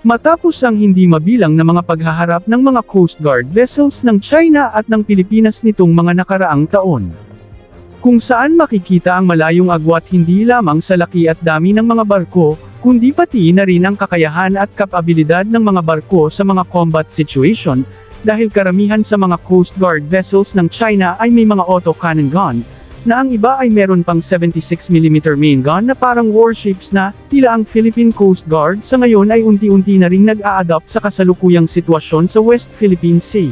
Matapos ang hindi mabilang na mga paghaharap ng mga Coast Guard vessels ng China at ng Pilipinas nitong mga nakaraang taon, kung saan makikita ang malayong agwat hindi lamang sa laki at dami ng mga barko, kundi pati na rin ang kakayahan at kapabilidad ng mga barko sa mga combat situation, dahil karamihan sa mga Coast Guard vessels ng China ay may mga autocannon gun, na ang iba ay meron pang 76mm main gun na parang warships na, tila ang Philippine Coast Guard sa ngayon ay unti-unti na ring nag-a-adapt sa kasalukuyang sitwasyon sa West Philippine Sea.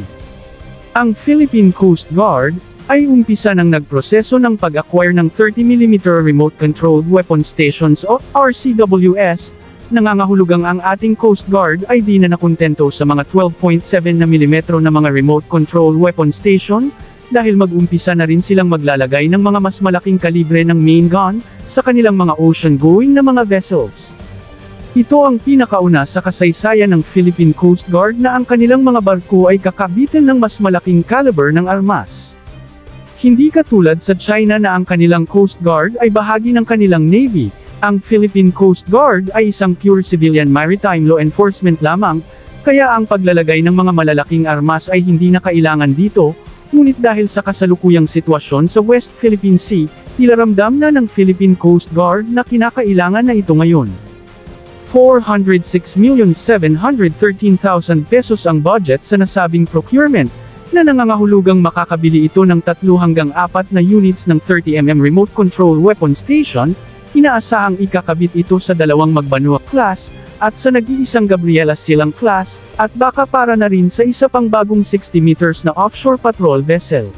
Ang Philippine Coast Guard ay umpisa ng nagproseso ng pag-acquire ng 30mm Remote Controlled Weapon Stations o RCWS, nangangahulugang ang ating Coast Guard ay di na nakontento sa mga 12.7mm na mga Remote Controlled Weapon Station, dahil mag-umpisa na rin silang maglalagay ng mga mas malaking kalibre ng main gun sa kanilang mga ocean-going na mga vessels. Ito ang pinakauna sa kasaysayan ng Philippine Coast Guard na ang kanilang mga barko ay kakabitin ng mas malaking caliber ng armas. Hindi katulad sa China na ang kanilang Coast Guard ay bahagi ng kanilang Navy, ang Philippine Coast Guard ay isang pure civilian maritime law enforcement lamang, kaya ang paglalagay ng mga malalaking armas ay hindi na kailangan dito, ngunit dahil sa kasalukuyang sitwasyon sa West Philippine Sea, tila ramdam na ng Philippine Coast Guard na kinakailangan na ito ngayon. 406,713,000 pesos ang budget sa nasabing procurement, na nangangahulugang makakabili ito ng 3 hanggang 4 na units ng 30mm Remote Control Weapon Station, inaasahang ikakabit ito sa 2 Magbanua class, at sa nag-iisang Gabriela Silang class, at baka para na rin sa isa pang bagong 60 meters na offshore patrol vessel.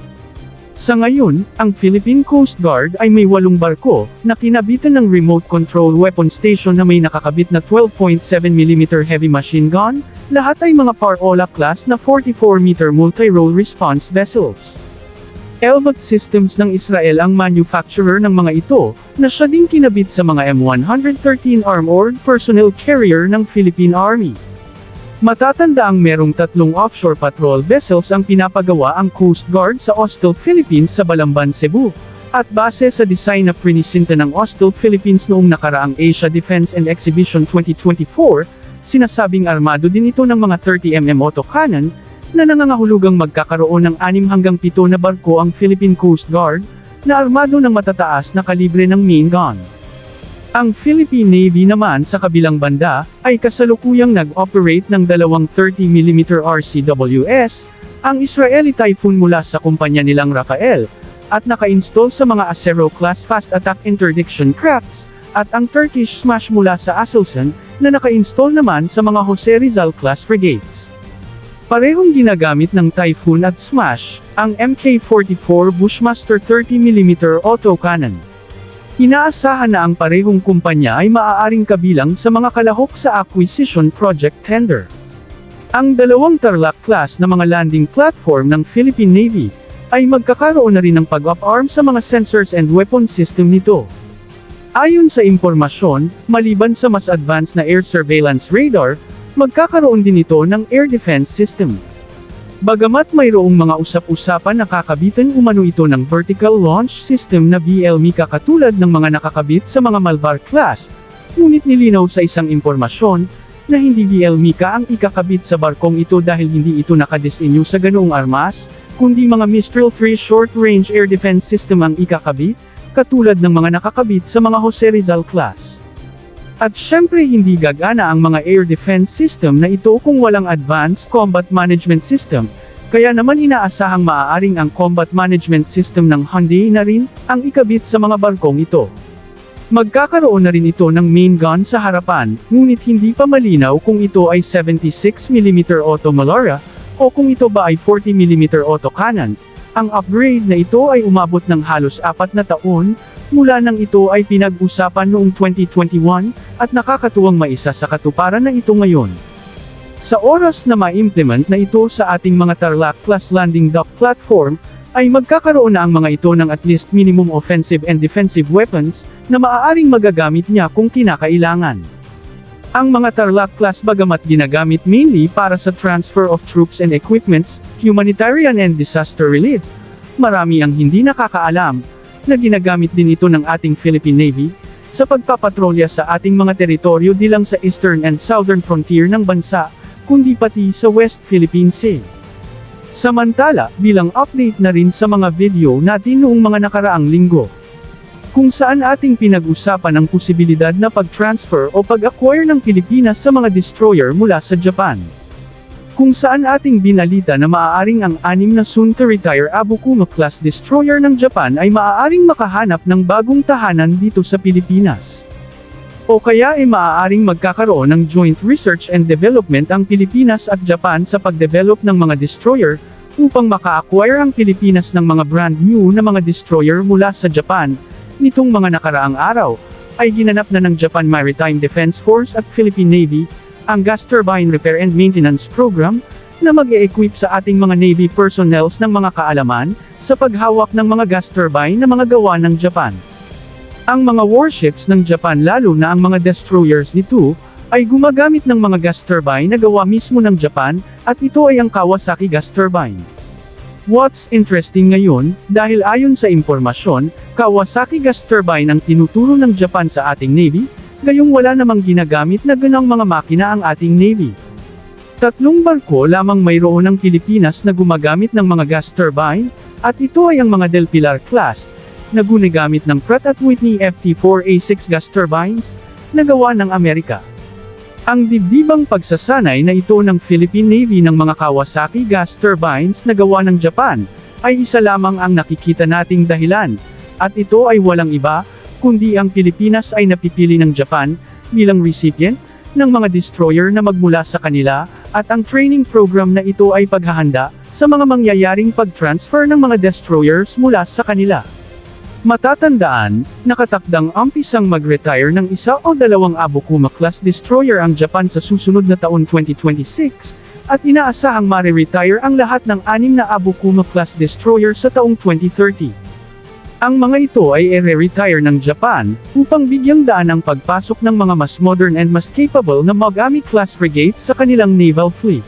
Sa ngayon, ang Philippine Coast Guard ay may 8 barko, na kinabitan ng Remote Control Weapon Station na may nakakabit na 12.7mm heavy machine gun, lahat ay mga Parola class na 44-meter multi-role response vessels. Elbit Systems ng Israel ang manufacturer ng mga ito, na siya ding kinabit sa mga M113 Armored Personnel Carrier ng Philippine Army. Matatanda ang merong 3 offshore patrol vessels ang pinapagawa ang Coast Guard sa Austal, Philippines sa Balamban, Cebu, at base sa design na prinisinta ng Austal, Philippines noong nakaraang Asia Defense and Exhibition 2024, sinasabing armado din ito ng mga 30mm autocannon, na nangangahulugang magkakaroon ng 6 hanggang 7 na barko ang Philippine Coast Guard, na armado ng matataas na kalibre ng main gun. Ang Philippine Navy naman sa kabilang banda, ay kasalukuyang nag-operate ng 2 30mm RCWS, ang Israeli Typhoon mula sa kumpanya nilang Rafael, at naka-install sa mga Acero-class fast attack interdiction crafts, at ang Turkish Smash mula sa Aselsan, na naka-install naman sa mga Jose Rizal-class frigates. Parehong ginagamit ng Typhoon at Smash, ang Mk-44 Bushmaster 30mm autocannon. Inaasahan na ang parehong kumpanya ay maaaring kabilang sa mga kalahok sa acquisition project tender. Ang 2 Tarlac class na mga landing platform ng Philippine Navy, ay magkakaroon na rin ng pag-up-arm sa mga sensors and weapon system nito. Ayon sa impormasyon, maliban sa mas advanced na air surveillance radar, magkakaroon din ito ng air defense system. Bagamat mayroong mga usap-usapan na kakabitan umano ito ng vertical launch system na VL-MICA katulad ng mga nakakabit sa mga Malvar class, ngunit nilinaw sa isang impormasyon, na hindi VL-MICA ang ikakabit sa barkong ito dahil hindi ito nakadesinyo sa ganoong armas, kundi mga Mistral 3 short-range air defense system ang ikakabit, katulad ng mga nakakabit sa mga Jose Rizal class. At syempre hindi gagana ang mga air defense system na ito kung walang advanced combat management system, kaya naman inaasahang maaaring ang combat management system ng Hyundai na rin, ang ikabit sa mga barkong ito. Magkakaroon na rin ito ng main gun sa harapan, ngunit hindi pa malinaw kung ito ay 76mm Auto Malara, o kung ito ba ay 40mm autocannon. Ang upgrade na ito ay umabot ng halos 4 na taon, mula nang ito ay pinag-usapan noong 2021, at nakakatuwang maisa sa katuparan na ito ngayon. Sa oras na ma-implement na ito sa ating mga Tarlac class landing dock platform, ay magkakaroon na ang mga ito ng at least minimum offensive and defensive weapons, na maaaring magagamit niya kung kinakailangan. Ang mga Tarlac class bagamat ginagamit mainly para sa transfer of troops and equipments, humanitarian and disaster relief, marami ang hindi nakakaalam, na ginagamit din ito ng ating Philippine Navy, sa pagpapatrolya sa ating mga teritoryo di lang sa eastern and southern frontier ng bansa, kundi pati sa West Philippine Sea. Samantala, bilang update na rin sa mga video natin noong mga nakaraang linggo, kung saan ating pinag-usapan ang posibilidad na pag-transfer o pag-acquire ng Pilipinas sa mga destroyer mula sa Japan. Kung saan ating binalita na maaaring ang 6 na soon-to-retire Abukuma-class destroyer ng Japan ay maaaring makahanap ng bagong tahanan dito sa Pilipinas. O kaya ay maaaring magkakaroon ng joint research and development ang Pilipinas at Japan sa pagdevelop ng mga destroyer, upang maka-acquire ang Pilipinas ng mga brand new na mga destroyer mula sa Japan. Nitong mga nakaraang araw, ay ginanap na ng Japan Maritime Defense Force at Philippine Navy, ang gas turbine repair and maintenance program, na mag-e-equip sa ating mga Navy personnels ng mga kaalaman, sa paghawak ng mga gas turbine na mga gawa ng Japan. Ang mga warships ng Japan lalo na ang mga destroyers nito, ay gumagamit ng mga gas turbine na gawa mismo ng Japan, at ito ay ang Kawasaki gas turbine. What's interesting ngayon, dahil ayon sa impormasyon, Kawasaki gas turbine ang tinuturo ng Japan sa ating Navy, gayong wala namang ginagamit na ganang mga makina ang ating Navy. 3 barko lamang mayroon ng Pilipinas na gumagamit ng mga gas turbine, at ito ay ang mga Del Pilar class, na gumagamit ng Pratt & Whitney FT4A6 gas turbines, na gawa ng Amerika. Ang dibdibang pagsasanay na ito ng Philippine Navy ng mga Kawasaki gas turbines na gawa ng Japan, ay isa lamang ang nakikita nating dahilan, at ito ay walang iba, kundi ang Pilipinas ay napipili ng Japan, bilang recipient, ng mga destroyer na magmula sa kanila, at ang training program na ito ay paghahanda, sa mga mangyayaring pag-transfer ng mga destroyers mula sa kanila. Matatandaan, nakatakdang umpisang mag-retire ng 1 o 2 Abukuma-class destroyer ang Japan sa susunod na taon 2026, at inaasahang mare-retire ang lahat ng 6 na Abukuma-class destroyer sa taong 2030. Ang mga ito ay i-retire ng Japan, upang bigyang daan ang pagpasok ng mga mas modern and mas capable na Mogami-class frigates sa kanilang naval fleet.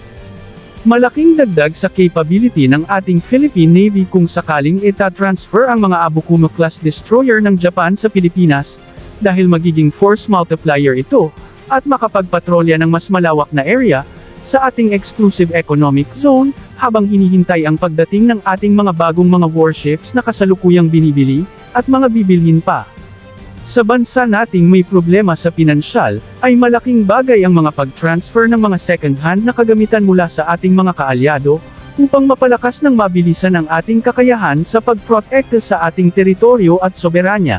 Malaking dagdag sa capability ng ating Philippine Navy kung sakaling ita-transfer ang mga Abukuma-class destroyer ng Japan sa Pilipinas, dahil magiging force multiplier ito, at makapagpatrolya ng mas malawak na area, sa ating exclusive economic zone, habang hinihintay ang pagdating ng ating mga bagong mga warships na kasalukuyang binibili, at mga bibilhin pa. Sa bansa nating may problema sa pinansyal, ay malaking bagay ang mga pag-transfer ng mga second-hand na kagamitan mula sa ating mga kaalyado, upang mapalakas ng mabilisan ang ating kakayahan sa pagprotekta sa ating teritoryo at soberanya.